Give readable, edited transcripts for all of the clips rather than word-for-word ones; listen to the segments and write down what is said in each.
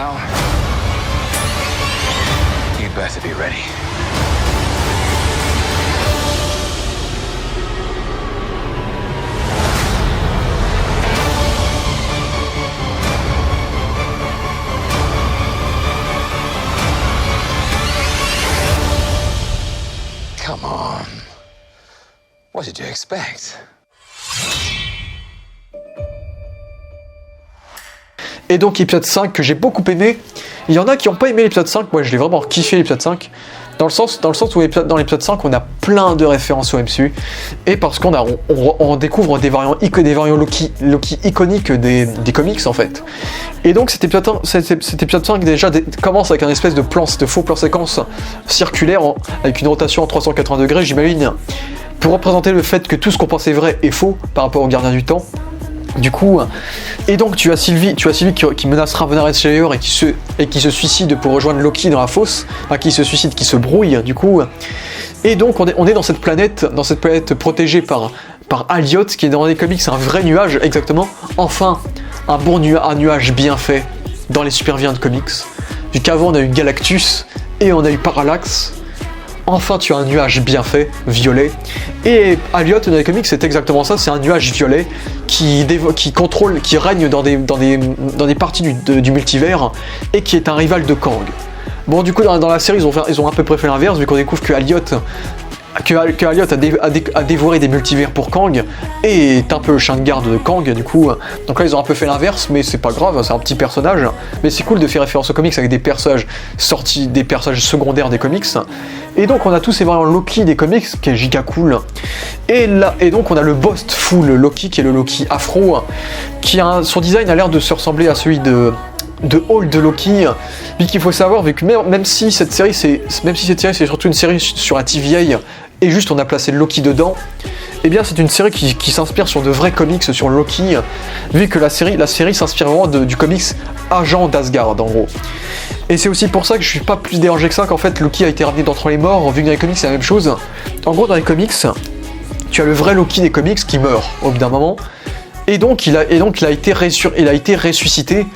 Val, you better be ready. Come on. What did you expect? Et donc épisode 5 que j'ai beaucoup aimé. Il y en a qui n'ont pas aimé l'épisode 5, moi je l'ai vraiment kiffé l'épisode 5. Dans le sens où dans l'épisode 5 on a plein de références au MCU. Et parce on découvre des variants Loki iconiques des comics en fait. Et donc cet épisode 5 déjà commence avec un espèce de faux plan séquence circulaire avec une rotation en 380 degrés j'imagine. Pour représenter le fait que tout ce qu'on pensait vrai est faux par rapport aux gardiens du temps. Du coup, et donc tu as Sylvie qui menace Ravenna Slayer et qui se suicide pour rejoindre Loki dans la fosse, enfin qui se brouille du coup. Et donc on est dans cette planète protégée par Elliot qui est dans les comics un vrai nuage exactement. Enfin, un nuage bien fait dans les super vilains de comics. Vu qu'avant on a eu Galactus et on a eu Parallax. Enfin, tu as un nuage bien fait, violet. Et Elliot dans les comics, c'est exactement ça, c'est un nuage violet qui règne dans des parties du multivers et qui est un rival de Kang. Bon, du coup, dans la série, ils ont à peu près fait l'inverse, vu qu'on découvre que Elliot a dévoré des multivers pour Kang et est un peu le chien de garde de Kang du coup. Donc là ils ont un peu fait l'inverse, mais c'est pas grave, c'est un petit personnage. Mais c'est cool de faire référence aux comics avec des personnages secondaires des comics. Et donc on a tous ces variants Loki des comics qui est giga cool. Et donc on a le boss full Loki qui est le Loki afro, son design a l'air de se ressembler à celui de Hall de Loki, mais qu'il faut savoir, vu que même si cette série c'est surtout une série sur la TVA et juste on a placé Loki dedans, eh bien c'est une série qui s'inspire sur de vrais comics sur Loki, vu que la série s'inspire vraiment du comics Agent d'Asgard en gros. Et c'est aussi pour ça que je suis pas plus dérangé que ça qu'en fait Loki a été ramené d'entre les morts, vu que dans les comics c'est la même chose. En gros dans les comics, tu as le vrai Loki des comics qui meurt au bout d'un moment, et donc il a été ressuscité.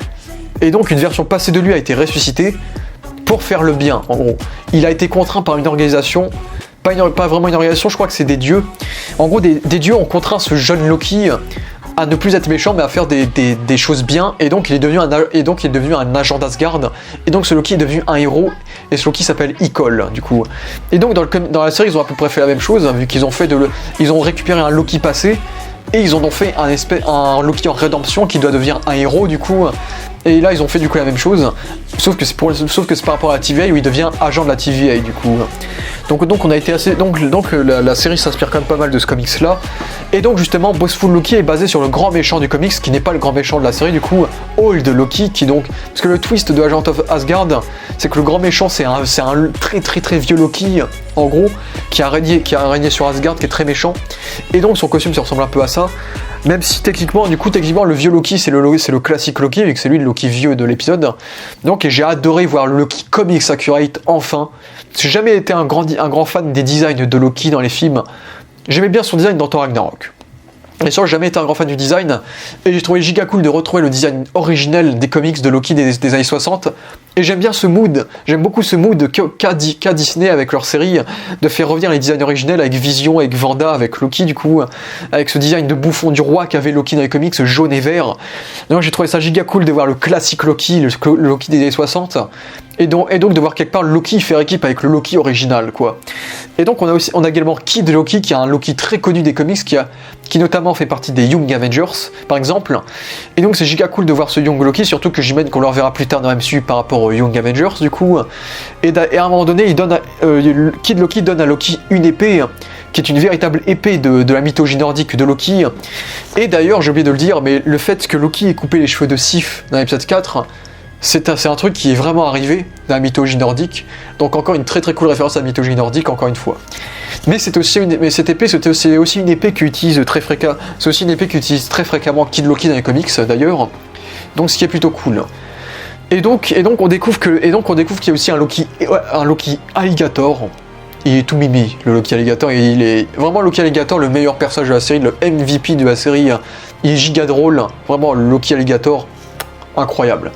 Et donc une version passée de lui a été ressuscitée pour faire le bien, en gros. Il a été contraint par une organisation, pas vraiment une organisation, je crois que c'est des dieux. En gros, des dieux ont contraint ce jeune Loki à ne plus être méchant, mais à faire des choses bien. Et donc il est devenu un agent d'Asgard. Et donc ce Loki est devenu un héros. Et ce Loki s'appelle Icol, du coup. Et donc dans la série, ils ont à peu près fait la même chose, vu qu'ils ont récupéré un Loki passé. Et ils en ont fait un Loki en rédemption qui doit devenir un héros du coup. Et là ils ont fait du coup la même chose, sauf que c'est par rapport à la TVA où il devient agent de la TVA du coup. Donc on a été assez. Donc la série s'inspire quand même pas mal de ce comics là. Et donc justement Bossful Loki est basé sur le grand méchant du comics, qui n'est pas le grand méchant de la série du coup, Old Loki, parce que le twist de Agent of Asgard, c'est que le grand méchant c'est un très très très vieux Loki, en gros, qui a régné sur Asgard, qui est très méchant. Et donc son costume se ressemble un peu à ça. Même si techniquement le vieux Loki c'est le classique Loki, vu que c'est lui le Loki vieux de l'épisode. Donc j'ai adoré voir le Loki Comics Accurate enfin. J'ai jamais été un grand fan des designs de Loki dans les films. J'aimais bien son design dans Thor Ragnarok. Et ça, j'ai jamais été un grand fan du design, et j'ai trouvé giga cool de retrouver le design originel des comics de Loki des années 60. Et j'aime bien ce mood, j'aime beaucoup ce mood qu'a Disney avec leur série, de faire revenir les designs originels avec Vision, avec Vanda, avec Loki du coup, avec ce design de bouffon du roi qu'avait Loki dans les comics, jaune et vert. Donc j'ai trouvé ça giga cool de voir le classique Loki, le Loki des années 60. Et donc de voir quelque part Loki faire équipe avec le Loki original quoi. Et donc on a également Kid Loki, qui est un Loki très connu des comics, qui notamment fait partie des Young Avengers par exemple. Et donc c'est giga cool de voir ce Young Loki, surtout que j'imagine qu'on le reverra plus tard dans le MCU par rapport aux Young Avengers du coup. Et à un moment donné Kid Loki donne à Loki une épée qui est une véritable épée de la mythologie nordique de Loki. Et d'ailleurs j'ai oublié de le dire, mais le fait que Loki ait coupé les cheveux de Sif dans l'épisode 4, c'est un truc qui est vraiment arrivé dans la mythologie nordique. Donc encore une très très cool référence à la mythologie nordique encore une fois. Mais cette épée c'est aussi une épée qu'utilise très fréquemment. C'est aussi une épée qu'utilise très fréquemment Kid Loki dans les comics d'ailleurs. Donc ce qui est plutôt cool. Et donc on découvre qu'il y a aussi un Loki Alligator. Il est tout mimi, le Loki Alligator, et il est vraiment Loki Alligator, le meilleur personnage de la série, le MVP de la série. Il est giga drôle, vraiment le Loki Alligator. incroyable.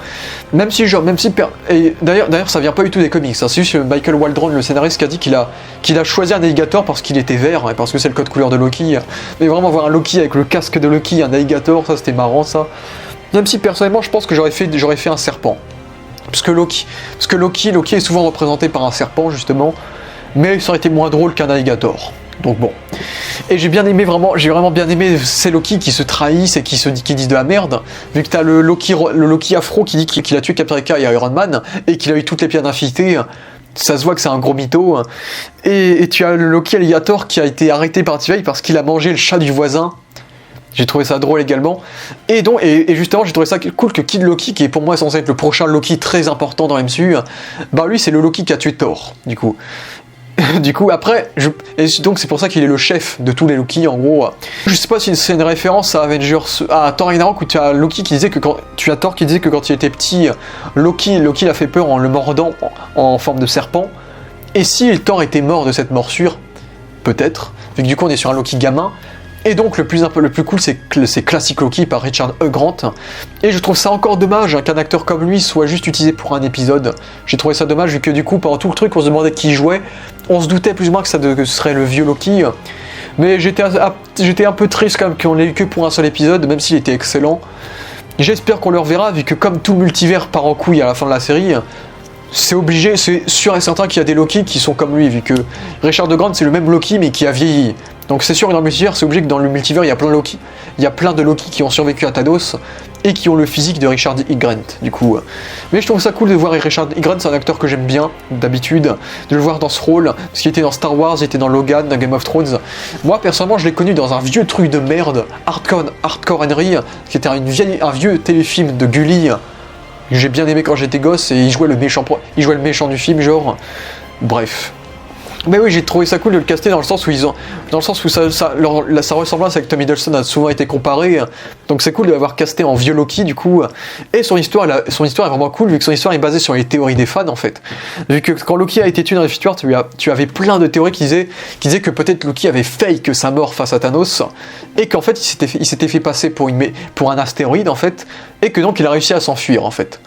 Et d'ailleurs ça vient pas du tout des comics, hein. C'est juste Michael Waldron, le scénariste, qui a dit qu'il a choisi un Alligator parce qu'il était vert et parce que c'est le code couleur de Loki. Mais vraiment voir un Loki avec le casque de Loki, un Alligator, ça c'était marrant ça. Même si personnellement je pense que j'aurais fait un serpent. Parce que Loki est souvent représenté par un serpent justement, mais ça aurait été moins drôle qu'un Alligator. Donc bon. Et j'ai vraiment bien aimé ces Loki qui se trahissent et qui disent de la merde, vu que t'as le Loki afro qui dit qu'il a tué Captain America et Iron Man, et qu'il a eu toutes les pierres d'infinité. Ça se voit que c'est un gros mytho. Et tu as le Loki Alligator qui a été arrêté par TVA parce qu'il a mangé le chat du voisin. J'ai trouvé ça drôle également. Et justement, j'ai trouvé ça cool que Kid Loki, qui est pour moi censé être le prochain Loki très important dans MCU, bah lui c'est le Loki qui a tué Thor, du coup. Après, donc c'est pour ça qu'il est le chef de tous les Loki, en gros. Je sais pas si c'est une référence à à Thor Ragnarok, où tu as Loki qui disait que Thor qui disait que quand il était petit, Loki l'a fait peur en le mordant en forme de serpent. Et si Thor était mort de cette morsure, peut-être, vu que du coup on est sur un Loki gamin. Et donc le plus cool, c'est Classic Loki par Richard E. Grant. Et je trouve ça encore dommage qu'un acteur comme lui soit juste utilisé pour un épisode. J'ai trouvé ça dommage vu que du coup pendant tout le truc on se demandait qui jouait. On se doutait plus ou moins que ce serait le vieux Loki. Mais j'étais un peu triste quand même qu'on l'ait eu que pour un seul épisode, même s'il était excellent. J'espère qu'on le reverra vu que comme tout le multivers part en couille à la fin de la série, c'est obligé, c'est sûr et certain qu'il y a des Loki qui sont comme lui, vu que Richard E. Grant c'est le même Loki mais qui a vieilli. Donc c'est sûr que dans le multivers, c'est obligé que dans le multivers, il y a plein de Loki. Il y a plein de Loki qui ont survécu à Thanos et qui ont le physique de Richard E. Grant, du coup. Mais je trouve ça cool de voir Richard E. Grant, c'est un acteur que j'aime bien, d'habitude, de le voir dans ce rôle, parce qu'il était dans Star Wars, il était dans Logan, dans Game of Thrones. Moi, personnellement, je l'ai connu dans un vieux truc de merde, Hardcore Henry, qui était un vieux téléfilm de Gulli, que j'ai bien aimé quand j'étais gosse, et il jouait le méchant du film, genre. Bref. Mais oui, j'ai trouvé ça cool de le caster dans le sens où sa ressemblance avec Tom Hiddleston a souvent été comparée. Donc c'est cool de l'avoir casté en vieux Loki du coup. Et son histoire est vraiment cool vu que son histoire est basée sur les théories des fans en fait. Vu que quand Loki a été tué dans les Future, tu avais plein de théories qui disaient que peut-être Loki avait fake sa mort face à Thanos et qu'en fait il s'était fait passer pour un astéroïde en fait et que donc il a réussi à s'enfuir en fait.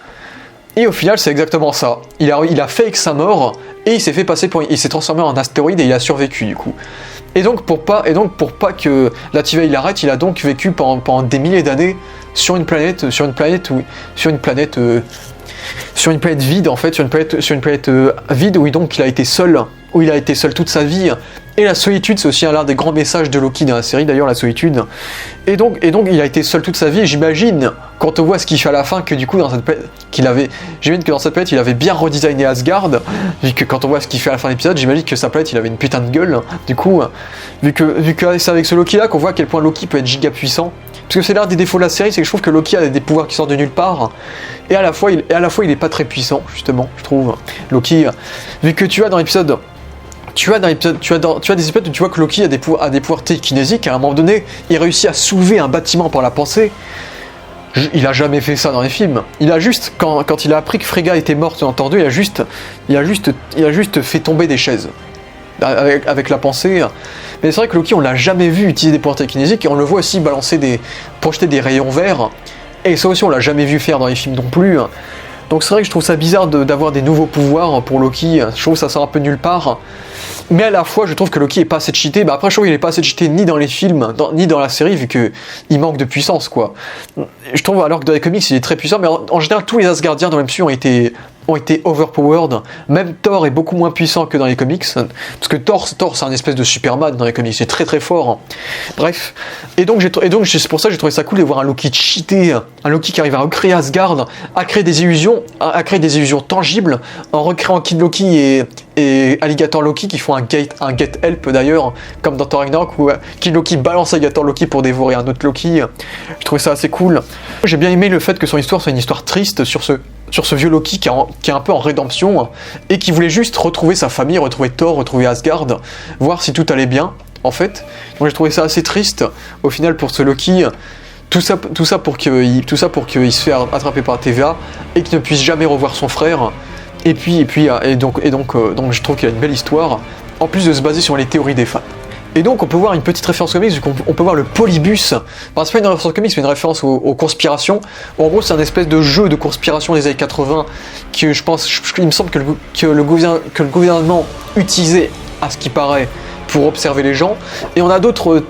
Et au final, c'est exactement ça. Il a fake sa mort et il s'est transformé en astéroïde et il a survécu du coup. Et donc pour pas que la TVA il arrête, il a donc vécu pendant des milliers d'années sur une planète vide en fait, sur une planète vide où donc il a été seul toute sa vie. Et la solitude, c'est aussi l'un des grands messages de Loki dans la série, d'ailleurs, la solitude. Et donc, il a été seul toute sa vie, et j'imagine, quand on voit ce qu'il fait à la fin, que du coup, dans cette planète, il avait bien redesigné Asgard, vu que quand on voit ce qu'il fait à la fin de l'épisode, j'imagine que sa planète, il avait une putain de gueule, du coup, vu que c'est avec ce Loki-là qu'on voit à quel point Loki peut être giga puissant. Parce que c'est l'un des défauts de la série, c'est que je trouve que Loki a des pouvoirs qui sortent de nulle part, et à la fois, il est pas très puissant, justement, je trouve. Loki, vu que tu as dans l'épisode... Tu as des épisodes où tu vois que Loki a des pouvoirs télékinésiques. À un moment donné, il réussit à soulever un bâtiment par la pensée. Il a jamais fait ça dans les films. Il a juste, quand il a appris que Frigga était morte, entendu, il a juste fait tomber des chaises avec la pensée. Mais c'est vrai que Loki, on l'a jamais vu utiliser des pouvoirs télékinésiques et on le voit aussi projeter des rayons verts. Et ça aussi, on l'a jamais vu faire dans les films non plus. Donc c'est vrai que je trouve ça bizarre d'avoir des nouveaux pouvoirs pour Loki, je trouve que ça sort un peu de nulle part. Mais à la fois, je trouve que Loki est pas assez cheaté. Après, je trouve qu'il est pas assez cheaté ni dans les films, ni dans la série, vu qu'il manque de puissance, quoi. Je trouve, alors que dans les comics, il est très puissant, mais en général, tous les Asgardiens dans le MCU ont été overpowered. Même Thor est beaucoup moins puissant que dans les comics, parce que Thor c'est un espèce de Superman dans les comics, c'est très très fort. Bref, et donc c'est pour ça que j'ai trouvé ça cool de voir un Loki cheaté, un Loki qui arrive à recréer Asgard, à créer des illusions tangibles, en recréant Kid Loki et Alligator Loki qui font un get help d'ailleurs, comme dans Thor Ragnarok où Kid Loki balance Alligator Loki pour dévorer un autre Loki. Je trouvais ça assez cool. J'ai bien aimé le fait que son histoire soit une histoire triste sur ce vieux Loki qui est un peu en rédemption et qui voulait juste retrouver sa famille, retrouver Thor, retrouver Asgard, voir si tout allait bien en fait. Donc j'ai trouvé ça assez triste au final pour ce Loki. Tout ça pour qu'il se fait attraper par la TVA et qu'il ne puisse jamais revoir son frère. Donc je trouve qu'il a une belle histoire, en plus de se baser sur les théories des fans. Et donc on peut voir une petite référence comics, on peut voir le Polybus. Enfin, c'est pas une référence comics, mais une référence aux conspirations. En gros, c'est un espèce de jeu de conspiration des années 80 que il me semble que le gouvernement utilisait, à ce qui paraît, pour observer les gens. Et on a d'autres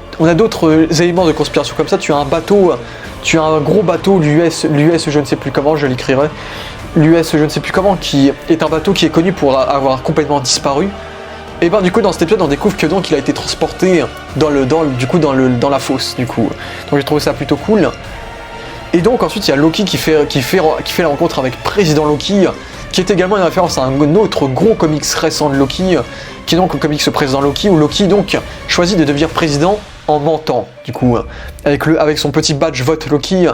éléments de conspiration comme ça. Tu as un gros bateau, l'US je ne sais plus comment, je l'écrirai. L'US je ne sais plus comment, qui est un bateau qui est connu pour avoir complètement disparu. Et ben du coup dans cet épisode on découvre que donc il a été transporté dans la fosse du coup. Donc j'ai trouvé ça plutôt cool. Et donc ensuite il y a Loki qui fait la rencontre avec Président Loki, qui est également une référence à un autre gros comics récent de Loki, qui est donc le comics Président Loki, où Loki donc choisit de devenir président en mentant, du coup, avec son petit badge vote Loki.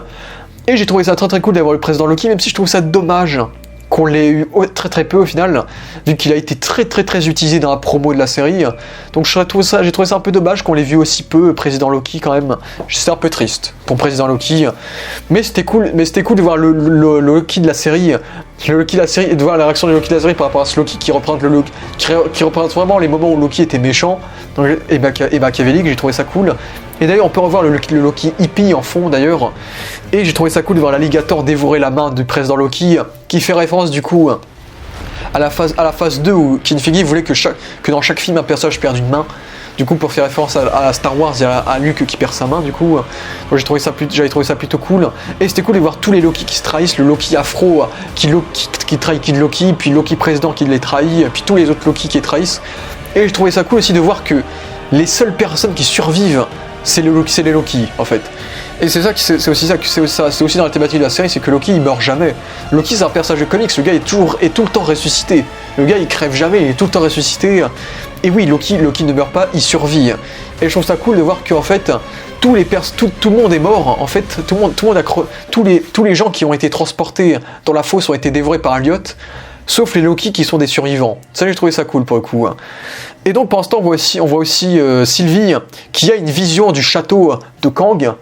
Et j'ai trouvé ça très très cool d'avoir le président Loki, même si je trouve ça dommage qu'on l'ait eu très très peu au final, vu qu'il a été très très très utilisé dans la promo de la série. Donc j'ai trouvé ça un peu dommage qu'on l'ait vu aussi peu, président Loki quand même. C'est un peu triste pour président Loki, mais c'était cool de voir le Loki de la série, et de voir la réaction de Loki de la série par rapport à ce Loki qui représente vraiment les moments où Loki était méchant et machiavélique. J'ai trouvé ça cool. Et d'ailleurs on peut revoir le Loki hippie en fond d'ailleurs. Et j'ai trouvé ça cool de voir l'alligator dévorer la main du président Loki, qui fait référence du coup à la phase 2 où Kinfigi voulait que dans chaque film un personnage perde une main. Du coup pour faire référence à Star Wars et à Luke qui perd sa main du coup. J'avais trouvé ça plutôt cool. Et c'était cool de voir tous les Loki qui se trahissent, le Loki afro qui trahit Kid Loki, puis Loki président qui les trahit, puis tous les autres Loki qui les trahissent. Et je trouvais ça cool aussi de voir que les seules personnes qui survivent, c'est les Loki en fait. Et c'est aussi dans la thématique de la série, c'est que Loki il meurt jamais. Loki c'est un personnage de comics, le gars est tout le temps ressuscité. Le gars il crève jamais, il est tout le temps ressuscité. Et oui, Loki ne meurt pas, il survit. Et je trouve ça cool de voir qu'en fait tout le monde est mort. En fait, tous les gens qui ont été transportés dans la fosse ont été dévorés par Elliot, sauf les Loki qui sont des survivants. Ça j'ai trouvé ça cool pour le coup. Et donc pour l'instant on voit aussi Sylvie qui a une vision du château de Kang.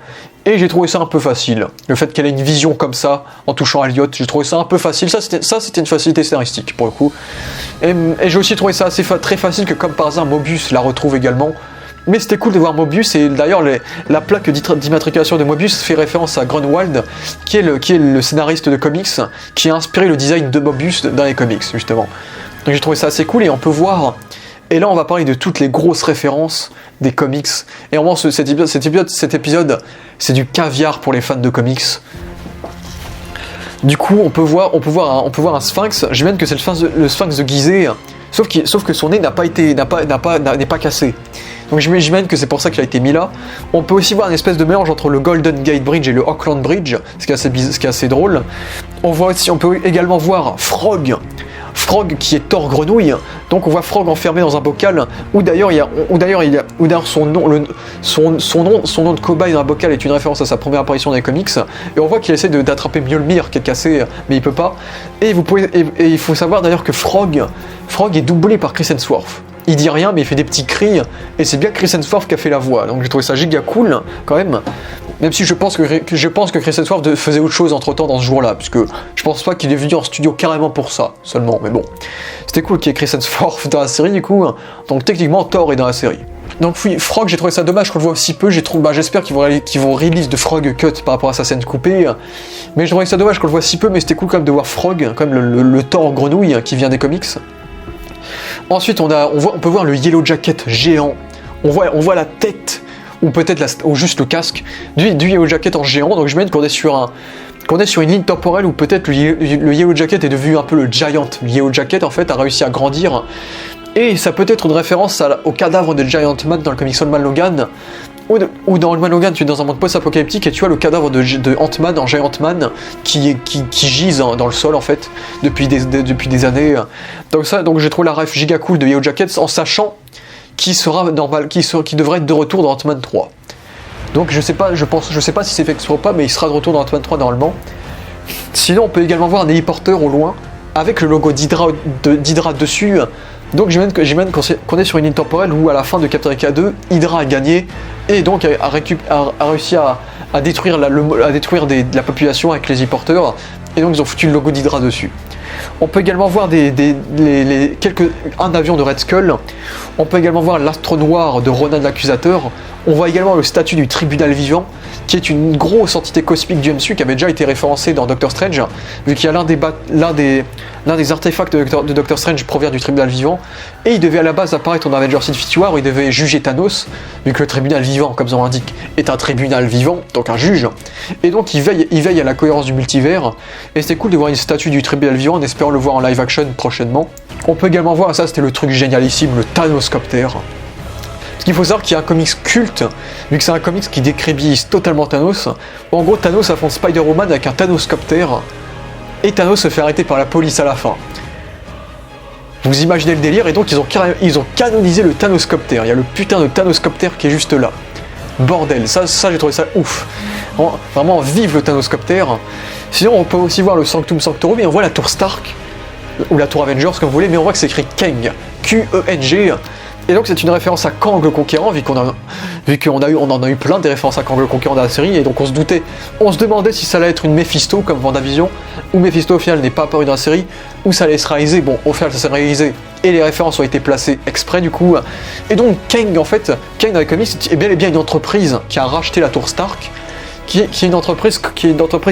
Et j'ai trouvé ça un peu facile. Le fait qu'elle ait une vision comme ça, en touchant Elliot, j'ai trouvé ça un peu facile. Ça c'était une facilité scénaristique, pour le coup. Et j'ai aussi trouvé ça très facile que, comme par hasard, Mobius la retrouve également. Mais c'était cool de voir Mobius, et d'ailleurs, la plaque d'immatriculation de Mobius fait référence à Grunwald, qui est le scénariste de comics, qui a inspiré le design de Mobius dans les comics, justement. Donc j'ai trouvé ça assez cool, et on peut voir... Et là, on va parler de toutes les grosses références des comics. Et vraiment, cet épisode, c'est du caviar pour les fans de comics. Du coup, on peut voir un sphinx. J'imagine que c'est le sphinx de Gizeh, sauf que son nez n'est pas cassé. Donc j'imagine que c'est pour ça qu'il a été mis là. On peut aussi voir une espèce de mélange entre le Golden Gate Bridge et le Auckland Bridge, ce qui est assez drôle. On peut également voir Frog qui est Thor Grenouille. Donc on voit Frog enfermé dans un bocal où d'ailleurs son nom de cobaye dans un bocal est une référence à sa première apparition dans les comics. Et on voit qu'il essaie d'attraper Mjolnir qui est cassé, mais il peut pas. Et il faut savoir d'ailleurs que Frog est doublé par Chris Hemsworth. Il dit rien mais il fait des petits cris et c'est bien Chris Hemsworth qui a fait la voix. Donc j'ai trouvé ça giga cool quand même. Même si je pense que Chris Hemsworth faisait autre chose entre temps dans ce jour-là, puisque je pense pas qu'il est venu en studio carrément pour ça seulement, mais bon. C'était cool qu'il y ait Chris Hemsworth dans la série du coup, donc techniquement Thor est dans la série. Donc oui, Frog, j'ai trouvé ça dommage qu'on le voit aussi peu, j'espère qu'ils vont release de Frog cut par rapport à sa scène coupée, mais j'ai trouvé ça dommage qu'on le voit si peu, mais c'était cool quand même de voir Frog, quand même le Thor grenouille qui vient des comics. Ensuite on peut voir le Yellow Jacket géant, on voit la tête, ou peut-être juste le casque du Yellow Jacket en géant. Donc je m'imagine qu'on est sur une ligne temporelle où peut-être le Yellow Jacket est devenu un peu le Giant. Le Yellow Jacket en fait a réussi à grandir, et ça peut être une référence au cadavre de Giant Man dans le comics Old Man Logan, ou dans Old Man Logan tu es dans un monde post-apocalyptique et tu as le cadavre de Ant-Man en Giant Man qui gise dans le sol en fait depuis des années. Donc j'ai trouvé la ref giga cool de Yellow Jacket, en sachant qui devrait être de retour dans Ant-Man 3. Donc je sais pas si c'est fait exprès ou pas, mais il sera de retour dans Ant-Man 3 normalement. Sinon on peut également voir un héliporteur au loin avec le logo d'Hydra dessus. Donc j'imagine qu'on est sur une ligne temporelle où à la fin de Captain America 2, Hydra a gagné et donc a réussi à détruire la population avec les héliporteurs, et donc ils ont foutu le logo d'Hydra dessus. On peut également voir un avion de Red Skull. On peut également voir l'astre noir de Ronan l'Accusateur. On voit également le statut du tribunal vivant, qui est une grosse entité cosmique du MCU qui avait déjà été référencée dans Doctor Strange, vu qu'il y a l'un des artefacts de Doctor Strange provient du tribunal vivant, et il devait à la base apparaître dans Avengers Infinity War où il devait juger Thanos, vu que le tribunal vivant, comme son l'indique, est un tribunal vivant, donc un juge, et donc il veille à la cohérence du multivers, et c'était cool de voir une statue du tribunal vivant en espérant le voir en live action prochainement. On peut également voir, ça c'était le truc génialissime, le Thanoscopter. Il faut savoir qu'il y a un comics culte, vu que c'est un comics qui décrédibilise totalement Thanos. En gros, Thanos affronte Spider-Woman avec un Thanoscopter, et Thanos se fait arrêter par la police à la fin. Vous imaginez le délire, et donc ils ont canonisé le Thanoscopter. Il y a le putain de Thanoscopter qui est juste là. Bordel, ça j'ai trouvé ça ouf. Vraiment, vive le Thanoscopter. Sinon, on peut aussi voir le Sanctum Sanctorum, et on voit la tour Stark, ou la tour Avengers, comme vous voulez, mais on voit que c'est écrit Kang, Q-E-N-G. Et donc c'est une référence à Kang le Conquérant, vu qu'on en a eu plein des références à Kang le Conquérant dans la série, et donc on se demandait si ça allait être une Mephisto comme WandaVision, ou Mephisto au final n'est pas apparu dans la série, ou ça allait se réaliser. Bon, au final ça s'est réalisé, et les références ont été placées exprès du coup. Et donc Kang, en fait, Kang dans les comics est bel et bien une entreprise qui a racheté la tour Stark, qui est une entreprise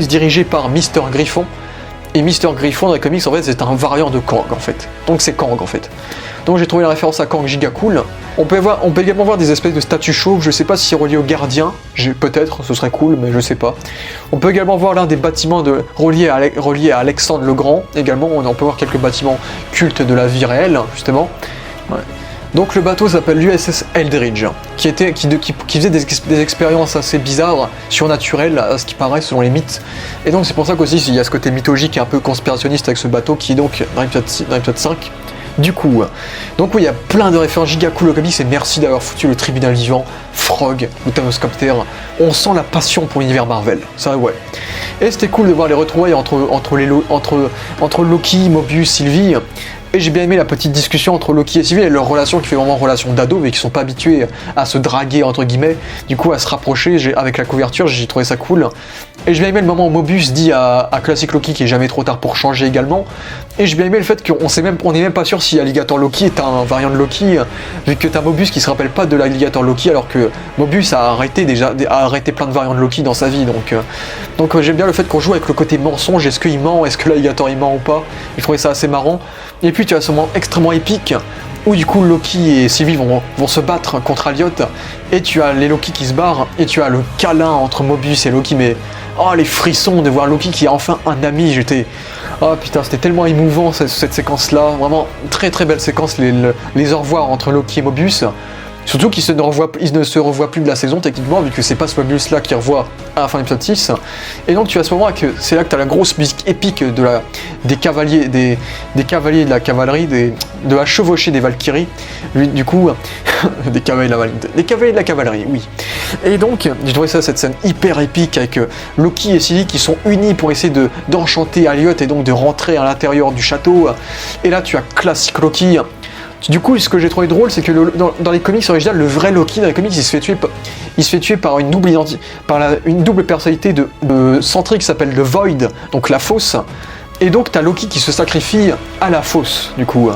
dirigée par Mr. Griffon. Et Mr. Griffon dans les comics, en fait, c'est un variant de Kang, en fait. Donc c'est Kang, en fait. Donc j'ai trouvé la référence à Kang giga cool. On peut également voir des espèces de statues chauves, je sais pas si c'est relié aux gardiens, peut-être, ce serait cool, mais je sais pas. On peut également voir l'un des bâtiments reliés à Alexandre le Grand, également, on peut voir quelques bâtiments cultes de la vie réelle, justement. Ouais. Donc le bateau s'appelle l'USS Eldridge, qui faisait des expériences assez bizarres, surnaturelles, à ce qui paraît, selon les mythes. Et donc c'est pour ça qu'aussi il y a ce côté mythologique et un peu conspirationniste avec ce bateau, qui est donc dans l'épisode 5. Du coup, oui, il y a plein de références giga cool au comics, et merci d'avoir foutu le tribunal vivant, Frog, le Thanoscopter. On sent la passion pour l'univers Marvel, ça ouais. Et c'était cool de voir les retrouvailles entre Loki, Mobius, Sylvie. Et j'ai bien aimé la petite discussion entre Loki et Sylvie et leur relation qui fait vraiment relation d'ado, mais qui sont pas habitués à se draguer entre guillemets, du coup à se rapprocher avec la couverture, j'ai trouvé ça cool. Et j'ai bien aimé le moment où Mobius dit à Classic Loki qu'il est jamais trop tard pour changer également. Et j'ai bien aimé le fait qu'on n'est même pas sûr si Alligator Loki est un variant de Loki, vu que t'as Mobius qui se rappelle pas de l'Alligator Loki, alors que Mobius a arrêté plein de variants de Loki dans sa vie. Donc j'aime bien le fait qu'on joue avec le côté mensonge, est-ce qu'il ment, est-ce que l'Alligator il ment ou pas. J'ai trouvé ça assez marrant. Et puis tu as ce moment extrêmement épique où du coup Loki et Sylvie vont se battre contre Elliot, et tu as les Loki qui se barrent, et tu as le câlin entre Mobius et Loki, mais oh les frissons de voir Loki qui est enfin un ami, oh putain c'était tellement émouvant cette séquence là, vraiment très très belle séquence, les au revoir entre Loki et Mobius. Surtout qu'ils ne se revoient plus de la saison techniquement, vu que c'est pas ce Mobius là qui revoit à la fin de l'épisode 6. Et donc tu as ce moment que c'est là que tu as la grosse musique épique des cavaliers de la cavalerie, de la chevauchée des Valkyries. Du coup, des cavaliers de la cavalerie, oui. Et donc, j'ai trouvé cette scène hyper épique avec Loki et Sylvie qui sont unis pour essayer d'enchanter Elliot et donc de rentrer à l'intérieur du château. Et là tu as Classic Loki. Du coup, ce que j'ai trouvé drôle, c'est que dans les comics originales, le vrai Loki dans les comics, il se fait tuer par une double personnalité de Sentry qui s'appelle le Void, donc la fosse. Et donc t'as Loki qui se sacrifie à la fosse, du coup.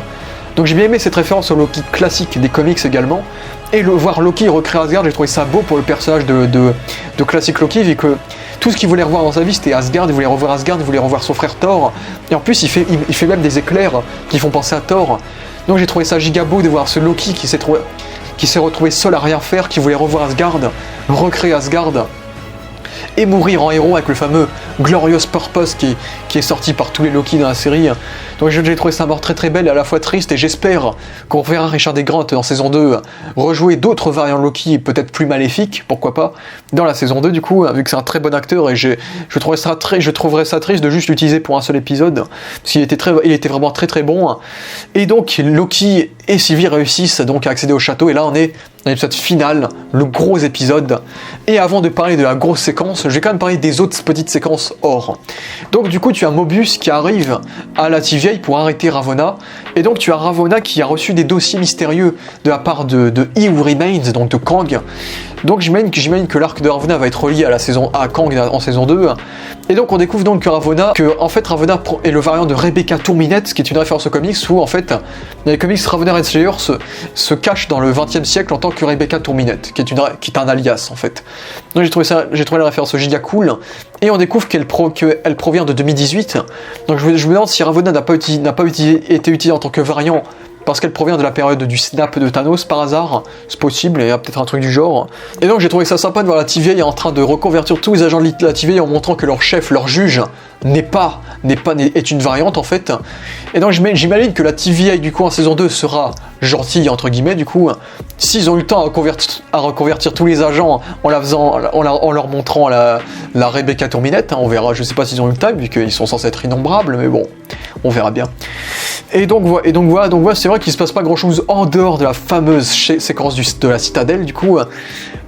Donc j'ai bien aimé cette référence au Loki classique des comics également. Et voir Loki recréer Asgard, j'ai trouvé ça beau pour le personnage de Classic Loki, vu que tout ce qu'il voulait revoir dans sa vie c'était Asgard, il voulait revoir son frère Thor. Et en plus il fait même des éclairs qui font penser à Thor. Donc j'ai trouvé ça giga beau de voir ce Loki qui s'est retrouvé seul à rien faire, qui voulait revoir Asgard, recréer Asgard, et mourir en héros avec le fameux Glorious Purpose qui est sorti par tous les Loki dans la série. Donc j'ai trouvé sa mort très très belle et à la fois triste, et j'espère qu'on verra Richard D. Grant dans saison 2 rejouer d'autres variants de Loki, peut-être plus maléfiques, pourquoi pas, dans la saison 2 du coup, vu que c'est un très bon acteur, et je trouverais ça triste de juste l'utiliser pour un seul épisode, parce qu'il était vraiment très très bon. Et donc Loki et Sylvie réussissent donc à accéder au château, et là on est dans l'épisode final, le gros épisode. Et avant de parler de la grosse séquence, je vais quand même parler des autres petites séquences hors. Donc du coup tu as Mobius qui arrive à la TVA pour arrêter Ravonna, et donc tu as Ravonna qui a reçu des dossiers mystérieux de la part de He Who Remains, donc de Kang, Donc j'imagine que l'arc de Ravonna va être relié à Kang en saison 2. Et donc on découvre donc que en fait Ravonna est le variant de Rebecca Tourminette, ce qui est une référence aux comics, où en fait dans les comics Ravonna Redslayer se cache dans le 20e siècle en tant que Rebecca Tourminette, qui est un alias en fait. Donc j'ai trouvé la référence giga cool. Et on découvre qu'elle provient de 2018. Donc je me demande si Ravonna n'a pas été utilisée en tant que variant parce qu'elle provient de la période du snap de Thanos par hasard, c'est possible, il y a peut-être un truc du genre. Et donc j'ai trouvé ça sympa de voir la TVA en train de reconvertir tous les agents de la TVA en montrant que leur chef, leur juge, est une variante en fait. Et donc j'imagine que la TVA du coup en saison 2 sera gentille entre guillemets du coup, s'ils ont eu le temps à reconvertir tous les agents en leur montrant la Rebecca Tourminette, hein, on verra, je sais pas s'ils ont eu le temps vu qu'ils sont censés être innombrables, mais bon, on verra bien. Et donc voilà, c'est vrai qu'il se passe pas grand chose en dehors de la fameuse séquence de la citadelle du coup.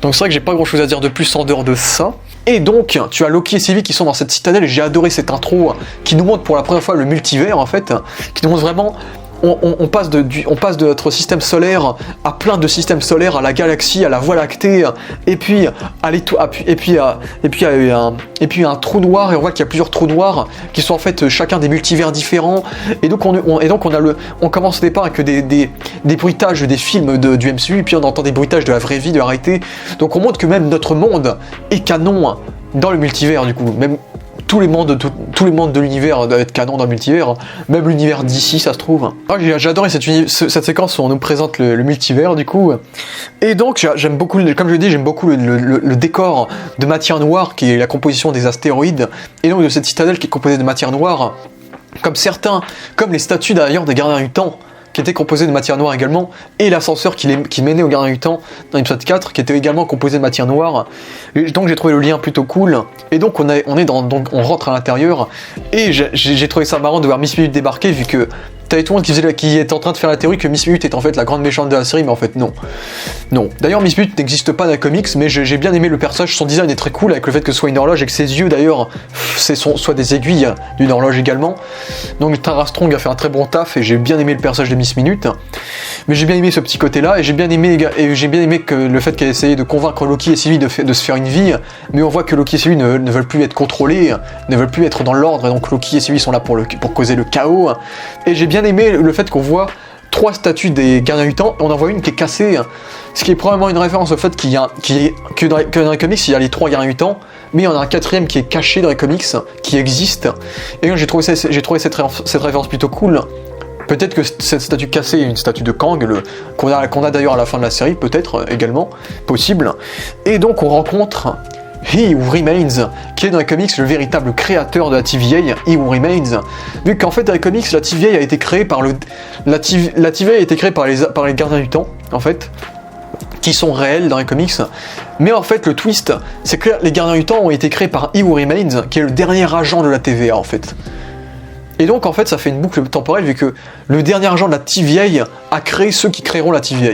Donc c'est vrai que j'ai pas grand chose à dire de plus en dehors de ça. Et donc tu as Loki et Sylvie qui sont dans cette citadelle et j'ai adoré cette intro qui nous montre pour la première fois le multivers en fait, qui nous montre vraiment. On passe de notre système solaire à plein de systèmes solaires, à la galaxie, à la Voie lactée, et puis un trou noir, et on voit qu'il y a plusieurs trous noirs qui sont en fait chacun des multivers différents. Et donc on commence au départ avec des bruitages des films du MCU, et puis on entend des bruitages de la vraie vie, de la réalité. Donc on montre que même notre monde est canon dans le multivers du coup. Même tous les mondes de l'univers doivent être canon dans le multivers, même l'univers d'ici ça se trouve. J'ai adoré cette séquence où on nous présente le multivers du coup. Et donc j'aime beaucoup, comme je l'ai dit, j'aime beaucoup le décor de matière noire qui est la composition des astéroïdes, et donc de cette citadelle qui est composée de matière noire, comme les statues d'ailleurs des gardiens du temps, qui était composé de matière noire également, et l'ascenseur qui menait au gardien du temps dans l'épisode 4, qui était également composé de matière noire. Et donc j'ai trouvé le lien plutôt cool, et donc on rentre à l'intérieur, et j'ai trouvé ça marrant de voir Miss Minute débarquer, vu que t'avais tout le monde qui était en train de faire la théorie que Miss Minute est en fait la grande méchante de la série, mais en fait non. Non. D'ailleurs Miss Minute n'existe pas dans les comics, mais j'ai bien aimé le personnage, son design est très cool, avec le fait que ce soit une horloge et que ses yeux d'ailleurs soient des aiguilles d'une horloge également. Donc Tara Strong a fait un très bon taf et j'ai bien aimé le personnage de Miss Minute. Mais j'ai bien aimé ce petit côté-là, et j'ai bien aimé que le fait qu'elle essayait de convaincre Loki et Sylvie de se faire une vie, mais on voit que Loki et Sylvie ne veulent plus être contrôlés, ne veulent plus être dans l'ordre, et donc Loki et Sylvie sont là pour causer le chaos. Et j'ai bien aimé le fait qu'on voit 3 statues des gardiens du temps, et on en voit une qui est cassée, ce qui est probablement une référence au fait que dans les comics il y a les 3 gardiens du temps, mais il y en a un 4e qui est caché dans les comics, qui existe. Et j'ai trouvé cette référence plutôt cool. Peut-être que cette statue cassée est une statue de Kang, qu'on a d'ailleurs à la fin de la série, peut-être également, possible. Et donc on rencontre He Who Remains, qui est dans les comics le véritable créateur de la TVA, He Who Remains, vu qu'en fait dans les comics la TVA a été créée par la TVA a été créée par les gardiens du temps, en fait, qui sont réels dans les comics, mais en fait le twist, c'est que les gardiens du temps ont été créés par He Who Remains, qui est le dernier agent de la TVA en fait. Et donc en fait ça fait une boucle temporelle, vu que le dernier agent de la TVA a créé ceux qui créeront la TVA.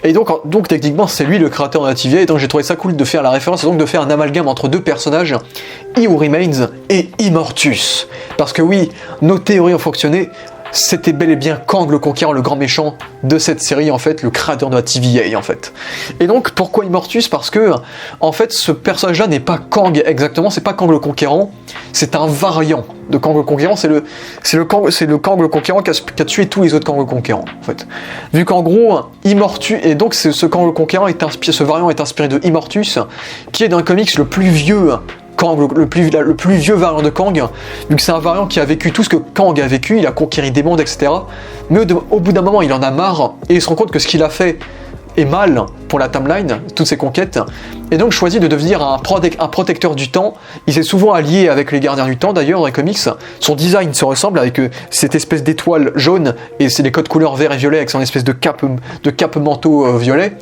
Et donc techniquement c'est lui le créateur de la TVA, et donc j'ai trouvé ça cool de faire la référence, et donc de faire un amalgame entre 2 personnages, He Who Remains et Immortus. Parce que oui, nos théories ont fonctionné, c'était bel et bien Kang le Conquérant, le grand méchant de cette série, en fait, le créateur de la TVA, en fait. Et donc, pourquoi Immortus? Parce que, en fait, ce personnage-là n'est pas Kang exactement, c'est pas Kang le Conquérant, c'est un variant de Kang le Conquérant, c'est le Kang le Conquérant qui a tué tous les autres Kang le Conquérant, en fait. Vu qu'en gros, Immortus, et donc ce Kang le Conquérant ce variant est inspiré de Immortus, qui est dans le comics le plus vieux Kang, le plus vieux variant de Kang, vu que c'est un variant qui a vécu tout ce que Kang a vécu, il a conquéri des mondes, etc. Mais au bout d'un moment, il en a marre, et il se rend compte que ce qu'il a fait est mal pour la timeline, toutes ses conquêtes, et donc choisit de devenir un protecteur du temps. Il s'est souvent allié avec les gardiens du temps d'ailleurs dans les comics. Son design se ressemble avec cette espèce d'étoile jaune, et c'est les codes couleurs vert et violet avec son espèce de cape manteau violet.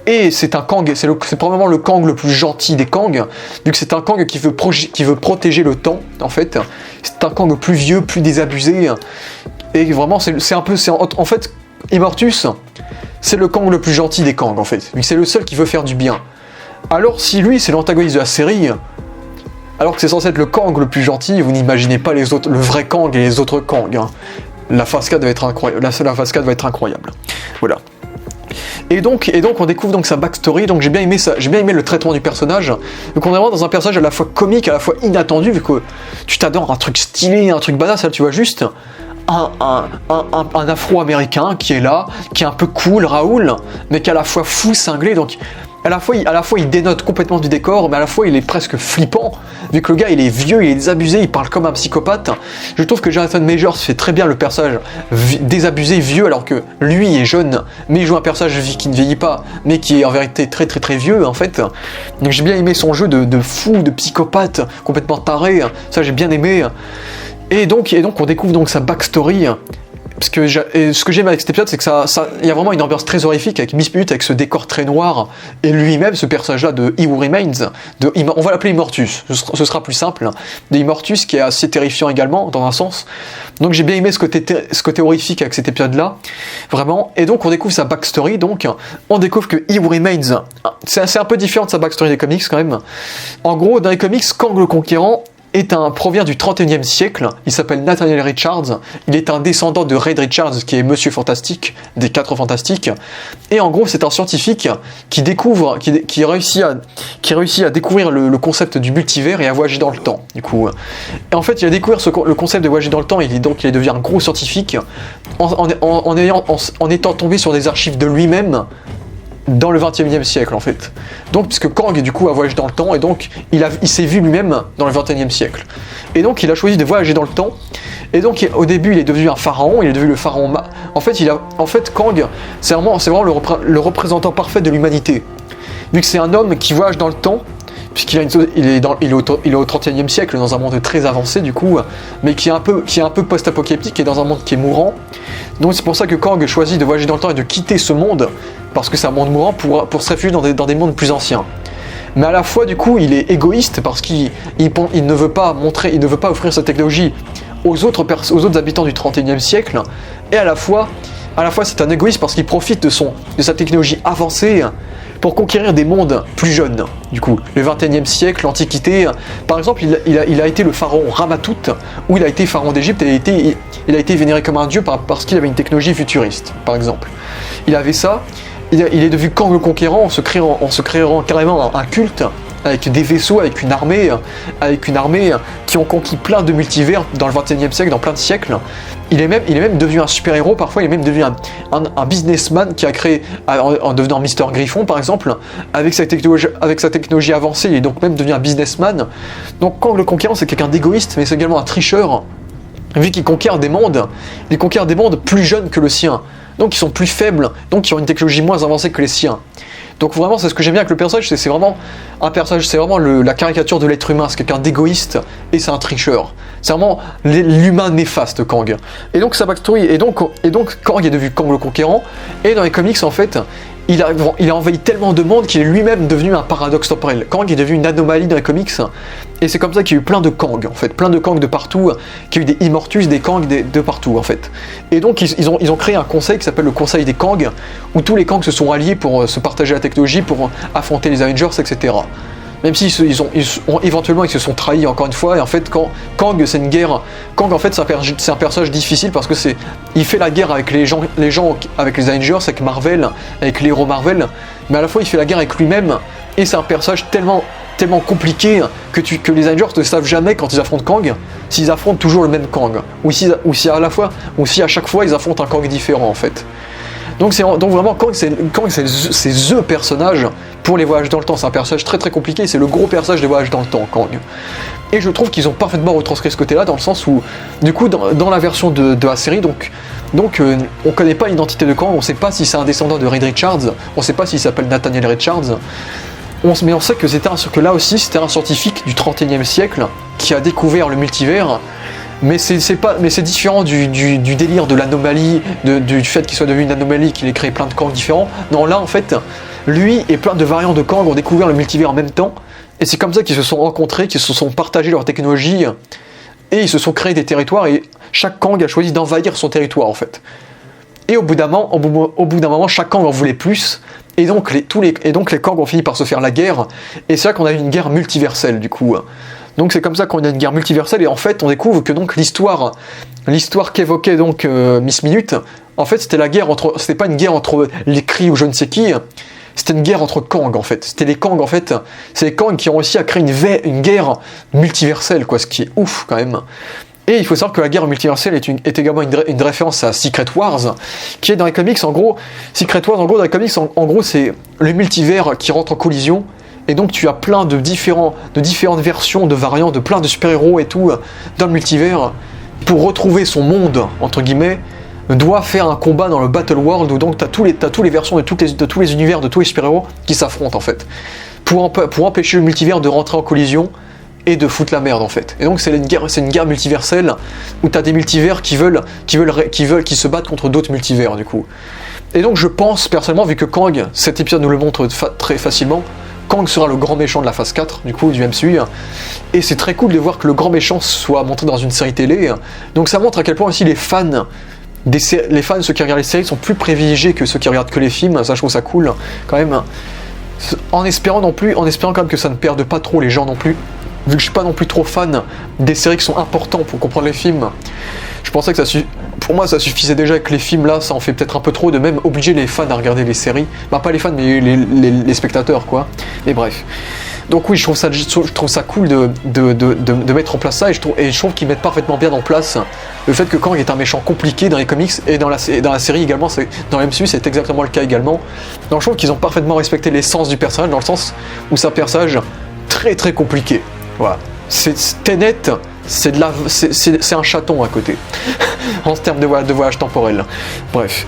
Et c'est un Kang, c'est probablement le Kang le plus gentil des Kang, vu que c'est un Kang qui veut protéger le temps en fait. C'est un Kang plus vieux, plus désabusé, et vraiment en fait Immortus, c'est le Kang le plus gentil des Kang en fait, vu que c'est le seul qui veut faire du bien. Alors si lui c'est l'antagoniste de la série, alors que c'est censé être le Kang le plus gentil, vous n'imaginez pas les autres, le vrai Kang et les autres Kang. Hein. La phase 4 va être incroyable. La phase 4 va être incroyable. Voilà. Et donc on découvre donc sa backstory, donc j'ai bien aimé le traitement du personnage. Donc on est vraiment dans un personnage à la fois comique, à la fois inattendu, vu que tu t'adores un truc stylé, un truc badass, là tu vois juste un afro-américain qui est là, qui est un peu cool, Raoul, mais qui est à la fois fou, cinglé, donc à la fois il dénote complètement du décor, mais à la fois il est presque flippant, vu que le gars il est vieux, il est désabusé, il parle comme un psychopathe. Je trouve que Jonathan Majors fait très bien le personnage désabusé, vieux, alors que lui est jeune, mais il joue un personnage qui ne vieillit pas, mais qui est en vérité très très très vieux en fait. Donc j'ai bien aimé son jeu de fou, de psychopathe, complètement taré, ça j'ai bien aimé. Et donc on découvre donc sa backstory. Parce que ce que j'aime avec cet épisode, c'est que il y a vraiment une ambiance très horrifique avec Miss Minute, avec ce décor très noir, et lui-même, ce personnage-là de He Who Remains, on va l'appeler Immortus, ce sera plus simple, de Immortus, qui est assez terrifiant également, dans un sens. Donc j'ai bien aimé ce côté horrifique avec cet épisode-là, vraiment. Et donc on découvre sa backstory, donc on découvre que He Who Remains, c'est un peu différent de sa backstory des comics quand même. En gros, dans les comics, Kang le Conquérant provient du 31e siècle, il s'appelle Nathaniel Richards, il est un descendant de Reed Richards qui est Monsieur Fantastique, des 4 Fantastiques, et en gros c'est un scientifique qui réussit à découvrir le concept du multivers et à voyager dans le temps, du coup. Et en fait il a découvert le concept de voyager dans le temps, il est devenu un gros scientifique, en étant tombé sur des archives de lui-même, dans le 21e siècle en fait. Donc puisque Kang du coup a voyagé dans le temps et donc il s'est vu lui-même dans le 21e siècle. Et donc il a choisi de voyager dans le temps. Et donc au début il est devenu un pharaon, il est devenu le pharaon en fait Kang c'est vraiment le représentant parfait de l'humanité. Vu que c'est un homme qui voyage dans le temps, puisqu'il est au 31e siècle dans un monde très avancé du coup, mais qui est un peu post-apocalyptique et dans un monde qui est mourant. Donc c'est pour ça que Kang choisit de voyager dans le temps et de quitter ce monde, parce que c'est un monde mourant, pour se réfugier dans des mondes plus anciens. Mais à la fois du coup il est égoïste parce qu'il ne veut pas offrir sa technologie aux autres habitants du 31e siècle, et à la fois c'est un égoïste parce qu'il profite de sa technologie avancée pour conquérir des mondes plus jeunes. Du coup, le 21e siècle, l'Antiquité, par exemple, il a été le pharaon Ramatout, ou il a été pharaon d'Égypte, et il a été vénéré comme un dieu parce qu'il avait une technologie futuriste, par exemple. Il avait ça, il est devenu Kang le Conquérant en se créant carrément un culte, avec des vaisseaux, avec une armée qui ont conquis plein de multivers dans le 21e siècle, dans plein de siècles. Il est même devenu un super-héros, parfois il est même devenu un businessman qui a créé, en devenant Mister Griffon par exemple, avec sa technologie avancée, il est donc même devenu un businessman. Donc Kang le Conquérant c'est quelqu'un d'égoïste, mais c'est également un tricheur, vu qu'il conquiert des mondes plus jeunes que le sien, donc qui sont plus faibles, donc qui ont une technologie moins avancée que les siens. Donc vraiment c'est ce que j'aime bien avec le personnage, c'est vraiment un personnage, c'est vraiment la caricature de l'être humain, c'est quelqu'un d'égoïste et c'est un tricheur. C'est vraiment l'humain néfaste Kang. Et donc sa backstory, et donc Kang est devenu Kang le Conquérant, et dans les comics en fait, il a envahi tellement de monde qu'il est lui-même devenu un paradoxe temporel. Kang est devenu une anomalie dans les comics, et c'est comme ça qu'il y a eu plein de Kang en fait, plein de Kang de partout, qu'il y a eu des Immortus, des Kang de partout en fait. Et donc ils ont créé un conseil qui s'appelle le Conseil des Kang, où tous les Kang se sont alliés pour se partager la technologie, pour affronter les Avengers, etc. Même si éventuellement ils se sont trahis encore une fois, et en fait Kang c'est une guerre. Kang en fait c'est un personnage difficile parce que il fait la guerre avec les gens avec les Avengers, avec Marvel, avec les héros Marvel, mais à la fois il fait la guerre avec lui-même, et c'est un personnage tellement compliqué que les Avengers ne savent jamais quand ils affrontent Kang, s'ils affrontent toujours le même Kang, ou si à chaque fois ils affrontent un Kang différent en fait. Donc vraiment Kang c'est the personnage pour les voyages dans le temps, c'est un personnage très très compliqué, c'est le gros personnage des voyages dans le temps, Kang. Et je trouve qu'ils ont parfaitement retranscrit ce côté-là, dans le sens où, du coup, dans la version de la série, on connaît pas l'identité de Kang, on sait pas si c'est un descendant de Reed Richards, on sait pas s'il s'appelle Nathaniel Richards, mais on sait que là aussi c'était un scientifique du 31e siècle qui a découvert le multivers. Mais c'est différent du délire de l'anomalie, du fait qu'il soit devenu une anomalie, qu'il ait créé plein de Kang différents. Non, là en fait, lui et plein de variants de Kang ont découvert le multivers en même temps, et c'est comme ça qu'ils se sont rencontrés, qu'ils se sont partagés leur technologie, et ils se sont créés des territoires, et chaque Kang a choisi d'envahir son territoire en fait. Et au bout d'un moment, chaque Kang en voulait plus, et donc les Kang ont fini par se faire la guerre, et c'est là qu'on a eu une guerre multiverselle du coup. Donc c'est comme ça qu'on a une guerre multiverselle, et en fait on découvre que donc l'histoire qu'évoquait donc Miss Minute, en fait c'était c'était pas une guerre entre les Kree ou je ne sais qui, c'était une guerre entre Kang en fait. C'était les Kang en fait, c'est les Kang qui ont réussi à créer une guerre multiverselle quoi, ce qui est ouf quand même. Et il faut savoir que la guerre multiverselle est également une référence à Secret Wars, qui est dans les comics en gros. Secret Wars en gros dans les comics en gros c'est le multivers qui rentre en collision. Et donc tu as plein de différentes versions, de variantes, de plein de super-héros et tout dans le multivers. Pour retrouver son monde, entre guillemets, doit faire un combat dans le Battle World où donc t'as tous les versions de tous les univers, de tous les super-héros qui s'affrontent en fait. Pour empêcher le multivers de rentrer en collision et de foutre la merde en fait. Et donc c'est une guerre multiverselle où t'as des multivers qui se battent contre d'autres multivers du coup. Et donc je pense personnellement, vu que Kang, cet épisode nous le montre très facilement, Kang sera le grand méchant de la phase 4 du coup du MCU, et c'est très cool de voir que le grand méchant soit montré dans une série télé, donc ça montre à quel point aussi les fans, ceux qui regardent les séries sont plus privilégiés que ceux qui regardent que les films, ça je trouve ça cool quand même, en espérant quand même que ça ne perde pas trop les gens non plus, vu que je suis pas non plus trop fan des séries qui sont importantes pour comprendre les films. Je pensais que pour moi ça suffisait déjà avec les films, là ça en fait peut-être un peu trop de même obliger les fans à regarder les séries, bah pas les fans mais les spectateurs quoi, mais bref. Donc oui, je trouve ça cool de mettre en place ça, et je trouve qu'ils mettent parfaitement bien en place le fait que Kang est un méchant compliqué dans les comics, et dans la série également, dans la MCU c'est exactement le cas également. Donc je trouve qu'ils ont parfaitement respecté l'essence du personnage, dans le sens où c'est un personnage très très compliqué, voilà. Tenet, c'est un chaton à côté, en termes de voyage temporel. Bref,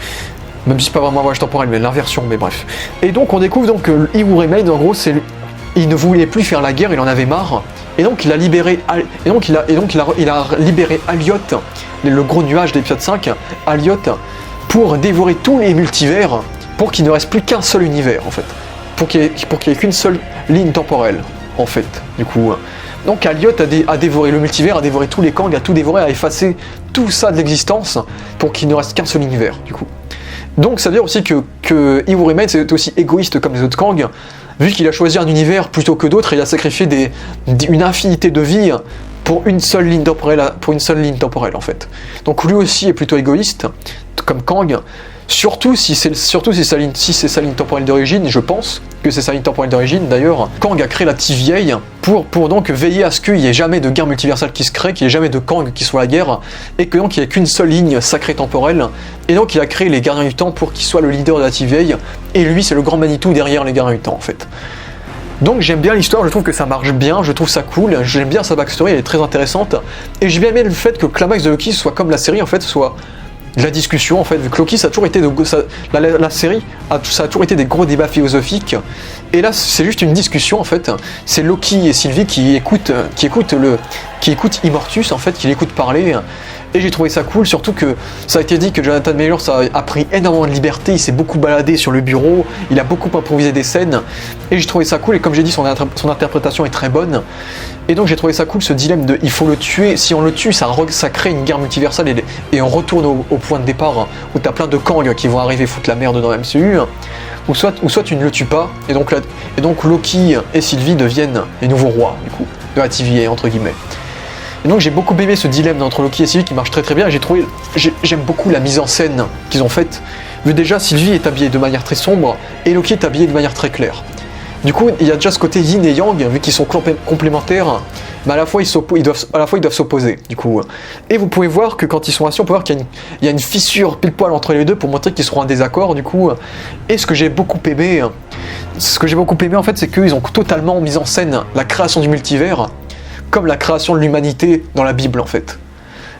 même si c'est pas vraiment un voyage temporel, mais l'inversion, mais bref. Et donc on découvre donc que He Who Remains, en gros, il ne voulait plus faire la guerre, il en avait marre, et donc il a libéré, libéré Elliot, le gros nuage de l'épisode 5, Elliot, pour dévorer tous les multivers, pour qu'il ne reste plus qu'un seul univers en fait, pour qu'il y ait qu'une seule ligne temporelle en fait, du coup. Donc Elliot a dévoré le multivers, a dévoré tous les Kang, a tout dévoré, a effacé tout ça de l'existence pour qu'il ne reste qu'un seul univers du coup. Donc ça veut dire aussi que He Who Remains est aussi égoïste comme les autres Kang, vu qu'il a choisi un univers plutôt que d'autres, il a sacrifié une infinité de vies pour une seule ligne temporelle en fait. Donc lui aussi est plutôt égoïste comme Kang. Surtout si c'est sa ligne temporelle d'origine, je pense que c'est sa ligne temporelle d'origine. D'ailleurs, Kang a créé la TVA pour donc veiller à ce qu'il n'y ait jamais de guerre multiverselle qui se crée, qu'il n'y ait jamais de Kang qui soit la guerre, et que donc il n'y ait qu'une seule ligne sacrée temporelle. Et donc il a créé les Gardiens du Temps pour qu'il soit le leader de la TVA, et lui c'est le grand Manitou derrière les Gardiens du Temps en fait. Donc j'aime bien l'histoire, je trouve que ça marche bien, je trouve ça cool, j'aime bien sa backstory, elle est très intéressante, et j'ai bien aimé le fait que Climax de Loki soit comme la série en fait, soit la discussion en fait, vu que Loki ça a toujours été la série ça a toujours été des gros débats philosophiques, et là c'est juste une discussion en fait, c'est Loki et Sylvie qui écoutent Immortus en fait, qui l'écoutent parler, et j'ai trouvé ça cool, surtout que ça a été dit que Jonathan Majors a pris énormément de liberté, il s'est beaucoup baladé sur le bureau, il a beaucoup improvisé des scènes, et j'ai trouvé ça cool, et comme j'ai dit son interprétation est très bonne, et donc j'ai trouvé ça cool ce dilemme de il faut le tuer, si on le tue ça crée une guerre multiverselle, et on retourne au point de départ où t'as plein de Kang qui vont arriver foutre la merde dans la MCU, ou soit tu ne le tues pas, et donc Loki et Sylvie deviennent les nouveaux rois du coup de la TVA entre guillemets. Et donc j'ai beaucoup aimé ce dilemme entre Loki et Sylvie qui marche très très bien, et j'aime beaucoup la mise en scène qu'ils ont faite, vu déjà Sylvie est habillée de manière très sombre et Loki est habillé de manière très claire. Du coup il y a déjà ce côté yin et yang, vu qu'ils sont complémentaires, mais à la fois ils doivent s'opposer du coup. Et vous pouvez voir que quand ils sont assis, on peut voir qu'il y a une fissure pile poil entre les deux pour montrer qu'ils seront en désaccord du coup. Et ce que j'ai beaucoup aimé en fait, c'est qu'ils ont totalement mis en scène la création du multivers comme la création de l'humanité dans la Bible en fait.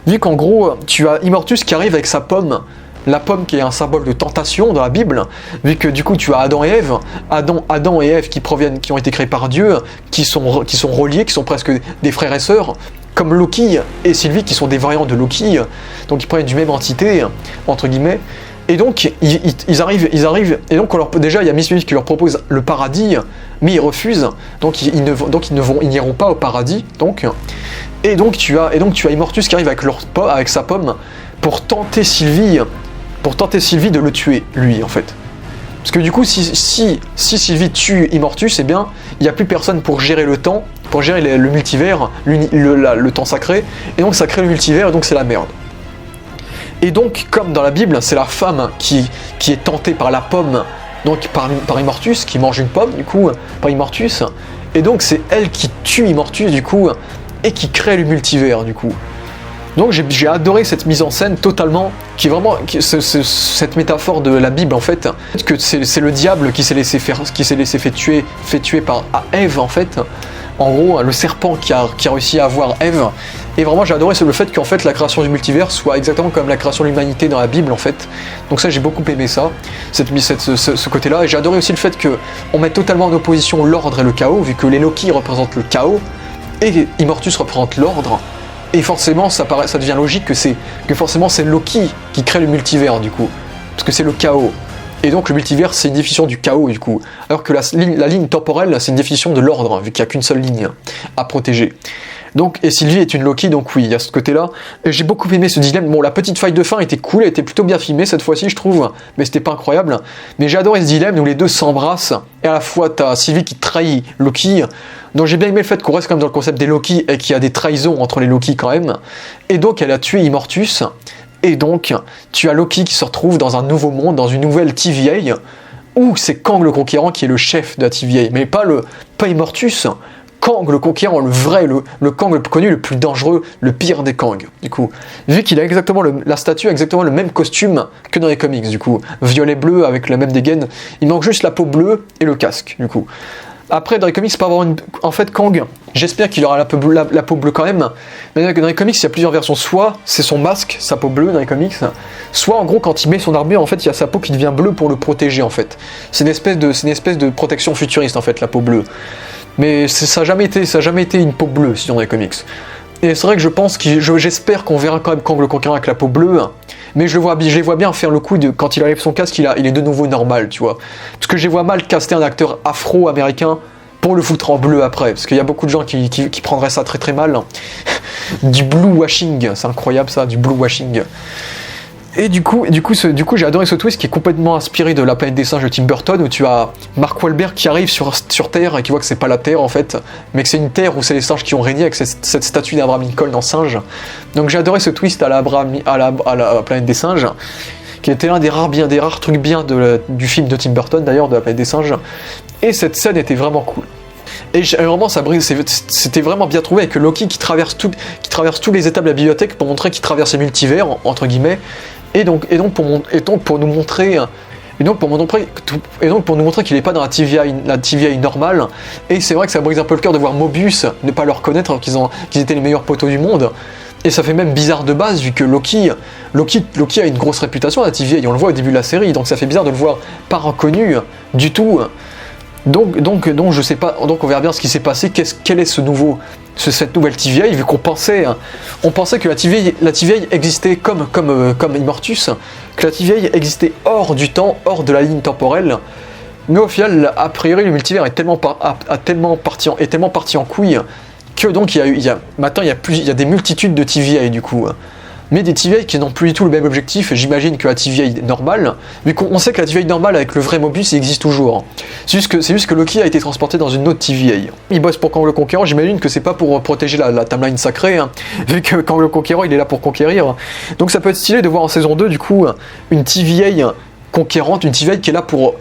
Vu qu'en gros, tu as Immortus qui arrive avec sa pomme, la pomme qui est un symbole de tentation dans la Bible, vu que du coup tu as Adam et Ève qui ont été créés par Dieu, qui sont reliés, qui sont presque des frères et sœurs, comme Loki et Sylvie qui sont des variantes de Loki, donc ils proviennent d'une même entité, entre guillemets. Et donc ils arrivent, et donc déjà il y a Miss Minute qui leur propose le paradis, mais ils refusent, donc ils n'iront pas au paradis, donc. Et donc tu as Immortus qui arrive avec sa pomme pour tenter Sylvie de le tuer, lui en fait. Parce que du coup si Sylvie tue Immortus, eh bien il n'y a plus personne pour gérer le temps le multivers, le temps sacré, et donc ça crée le multivers, et donc c'est la merde. Et donc, comme dans la Bible, c'est la femme qui est tentée par la pomme, donc par Immortus, qui mange une pomme, du coup, par Immortus, et donc c'est elle qui tue Immortus, du coup, et qui crée le multivers, du coup. Donc j'ai adoré cette mise en scène totalement, qui est vraiment cette métaphore de la Bible en fait, que c'est le diable qui s'est laissé fait tuer par Ève en fait. En gros, le serpent qui a réussi à avoir Ève. Et vraiment j'ai adoré le fait qu'en fait la création du multivers soit exactement comme la création de l'humanité dans la Bible en fait. Donc ça j'ai beaucoup aimé ça, ce côté-là. Et j'ai adoré aussi le fait qu'on mette totalement en opposition l'ordre et le chaos, vu que les Loki représentent le chaos et Immortus représente l'ordre. Et forcément, ça devient logique que forcément c'est Loki qui crée le multivers du coup, parce que c'est le chaos. Et donc le multivers c'est une définition du chaos du coup, alors que la ligne temporelle c'est une définition de l'ordre, vu qu'il n'y a qu'une seule ligne à protéger. Donc, et Sylvie est une Loki, donc oui, il y a ce côté-là. Et j'ai beaucoup aimé ce dilemme. Bon, la petite faille de fin était cool, elle était plutôt bien filmée cette fois-ci, je trouve, mais c'était pas incroyable. Mais j'ai adoré ce dilemme où les deux s'embrassent, et à la fois t'as Sylvie qui trahit Loki. Donc j'ai bien aimé le fait qu'on reste quand même dans le concept des Loki et qu'il y a des trahisons entre les Loki quand même. Et donc elle a tué Immortus, et donc tu as Loki qui se retrouve dans un nouveau monde, dans une nouvelle TVA, où c'est Kang le Conquérant qui est le chef de la TVA, mais pas Immortus. Kang le Conquérant, le vrai, le Kang le plus connu, le plus dangereux, le pire des Kang, du coup. Vu qu'il a exactement la statue, exactement le même costume que dans les comics, du coup. Violet-bleu avec la même dégaine. Il manque juste la peau bleue et le casque, du coup. Après, dans les comics, pas avoir en fait, Kang, j'espère qu'il aura la peau bleue quand même. Mais dans les comics, il y a plusieurs versions. Soit c'est son masque, sa peau bleue dans les comics, soit en gros, quand il met son armure, en fait, il y a sa peau qui devient bleue pour le protéger, en fait. C'est une espèce de protection futuriste, en fait, la peau bleue. Mais ça n'a jamais été une peau bleue, sinon dans les comics. Et c'est vrai que j'espère qu'on verra quand même Kang le Conquérant avec la peau bleue, mais je les vois bien faire le coup de quand il enlève son casque, il est de nouveau normal, tu vois. Parce que je les vois mal caster un acteur afro-américain pour le foutre en bleu après, parce qu'il y a beaucoup de gens qui prendraient ça très très mal. Du blue washing, c'est incroyable ça, du blue washing. Et du coup, j'ai adoré ce twist qui est complètement inspiré de La planète des singes de Tim Burton, où tu as Mark Wahlberg qui arrive sur Terre et qui voit que c'est pas la Terre en fait, mais que c'est une Terre où c'est les singes qui ont régné avec cette statue d'Abraham Lincoln en singe. Donc j'ai adoré ce twist à la planète des singes, qui était l'un des rares trucs bien du film de Tim Burton d'ailleurs, de La planète des singes. Et cette scène était vraiment cool. Et vraiment, c'était vraiment bien trouvé avec Loki qui traverse toutes les étapes de la bibliothèque pour montrer qu'il traverse les multivers entre guillemets. Et donc pour nous montrer qu'il n'est pas dans la TVA normale. Et c'est vrai que ça brise un peu le cœur de voir Mobius ne pas le reconnaître alors qu'ils étaient les meilleurs poteaux du monde. Et ça fait même bizarre de base vu que Loki a une grosse réputation à la TVA et on le voit au début de la série, donc ça fait bizarre de le voir pas reconnu du tout. Donc je sais pas, donc on verra bien ce qui s'est passé, quel est cette nouvelle TVA, vu qu'on pensait que la TVA existait comme Immortus, que la TVA existait hors du temps, hors de la ligne temporelle, mais au final, a priori, le multivers est tellement parti en couille que donc maintenant il y a des multitudes de TVA du coup. Mais des TVA qui n'ont plus du tout le même objectif, j'imagine que la TVA normale, vu qu'on sait que la TVA normale avec le vrai Mobius il existe toujours. C'est juste que Loki a été transporté dans une autre TVA. Il bosse pour Kang le Conquérant, j'imagine que c'est pas pour protéger la timeline sacrée, hein, vu que Kang le Conquérant il est là pour conquérir. Donc ça peut être stylé de voir en saison 2 du coup une TVA conquérante, une TVA qui est là pour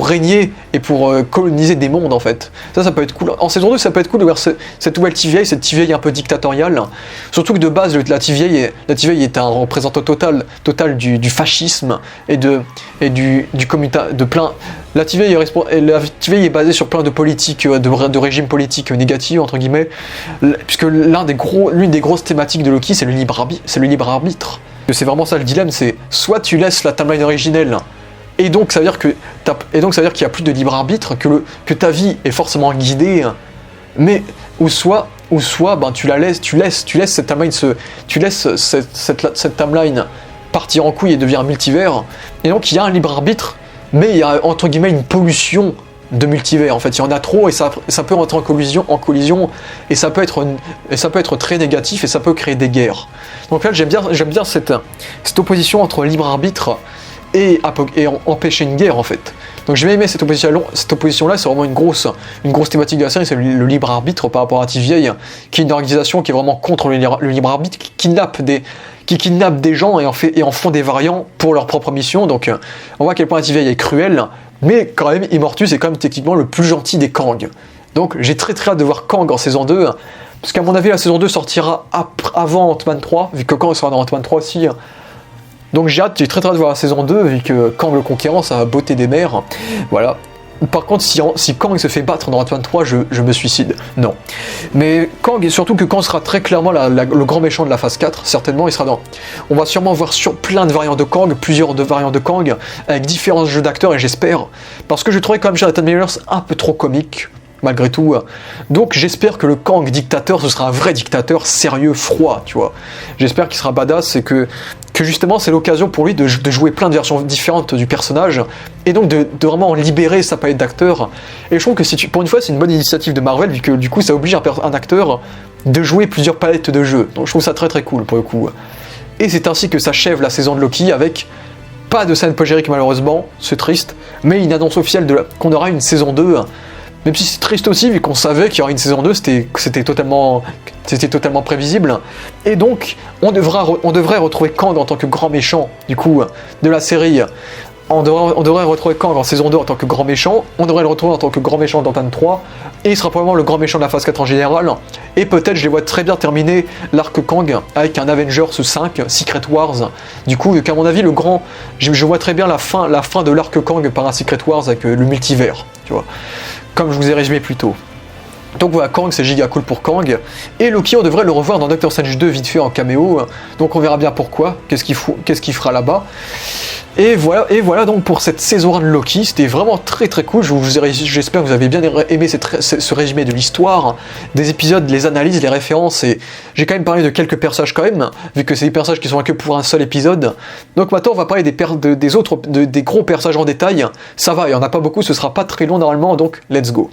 régner et pour coloniser des mondes en fait. Ça peut être cool. En saison 2, ça peut être cool de voir cette nouvelle TVA, cette TVA un peu dictatoriale. Surtout que de base, la TVA est un représentant total du fascisme et du communautarisme, de plein. La TVA est basée sur plein de politiques, de régimes politiques négatifs entre guillemets, puisque l'une des grosses thématiques de Loki, c'est le libre arbitre. C'est vraiment ça le dilemme, c'est soit tu laisses la timeline originelle et donc ça veut dire qu'il n'y a plus de libre arbitre, que ta vie est forcément guidée, mais ou soit ben tu laisses cette timeline cette timeline partir en couille et devenir un multivers, et donc il y a un libre arbitre, mais il y a entre guillemets une pollution de multivers. En fait, il y en a trop et ça peut rentrer en collision et ça peut être très négatif et ça peut créer des guerres. Donc là, j'aime bien cette opposition entre libre arbitre et empêcher une guerre en fait. Donc j'ai bien aimé cette opposition-là, c'est vraiment une grosse thématique de la série, c'est le libre arbitre par rapport à TVA, qui est une organisation qui est vraiment contre le libre arbitre, qui kidnappe des gens et en font des variants pour leur propre mission. Donc on voit à quel point TVA est cruel, mais quand même Immortus est quand même techniquement le plus gentil des Kang. Donc j'ai très hâte de voir Kang en saison 2, parce qu'à mon avis la saison 2 sortira avant Ant-Man 3, vu que Kang sera dans Ant-Man 3 aussi. Donc j'ai très hâte de voir la saison 2, vu que Kang le Conquérant, ça va botter des mers. Voilà. Par contre, si Kang se fait battre dans Ant-Man 3, je me suicide. Non. Mais Kang, et surtout que Kang sera très clairement le grand méchant de la phase 4, certainement, il sera dans... On va sûrement voir plein de variantes de Kang, plusieurs variantes de Kang, avec différents jeux d'acteurs, et j'espère, parce que je trouvais quand même Jonathan Majors un peu trop comique, malgré tout. Donc j'espère que le Kang dictateur, ce sera un vrai dictateur sérieux, froid, tu vois. J'espère qu'il sera badass et que justement c'est l'occasion pour lui de jouer plein de versions différentes du personnage et donc de vraiment libérer sa palette d'acteurs. Et je trouve que pour une fois c'est une bonne initiative de Marvel, vu que du coup ça oblige un acteur de jouer plusieurs palettes de jeux. Donc je trouve ça très très cool pour le coup. Et c'est ainsi que s'achève la saison de Loki avec pas de scène post-générique malheureusement, c'est triste, mais une annonce officielle qu'on aura une saison 2. Même si c'est triste aussi, vu qu'on savait qu'il y aurait une saison 2, c'était totalement prévisible. Et donc, on devrait retrouver Kang en tant que grand méchant, du coup, de la série. On devrait retrouver Kang en saison 2 en tant que grand méchant, on devrait le retrouver en tant que grand méchant dans Ant-Man 3, et il sera probablement le grand méchant de la phase 4 en général. Et peut-être, je les vois très bien terminer l'arc Kang avec un Avengers 5, Secret Wars. Du coup, qu'à mon avis, je vois très bien la fin de l'arc Kang par un Secret Wars avec le multivers, tu vois. Comme je vous ai résumé plus tôt. Donc voilà, Kang, c'est giga cool pour Kang. Et Loki, on devrait le revoir dans Doctor Strange 2 vite fait en caméo. Donc on verra bien pourquoi, qu'est-ce qu'il fera là-bas. Et voilà donc pour cette saison 1 de Loki, c'était vraiment très très cool. J'espère que vous avez bien aimé ce résumé de l'histoire, des épisodes, les analyses, les références. Et j'ai quand même parlé de quelques personnages quand même, vu que c'est des personnages qui sont que pour un seul épisode. Donc maintenant on va parler des gros personnages en détail. Ça va, il n'y en a pas beaucoup, ce sera pas très long normalement, donc let's go.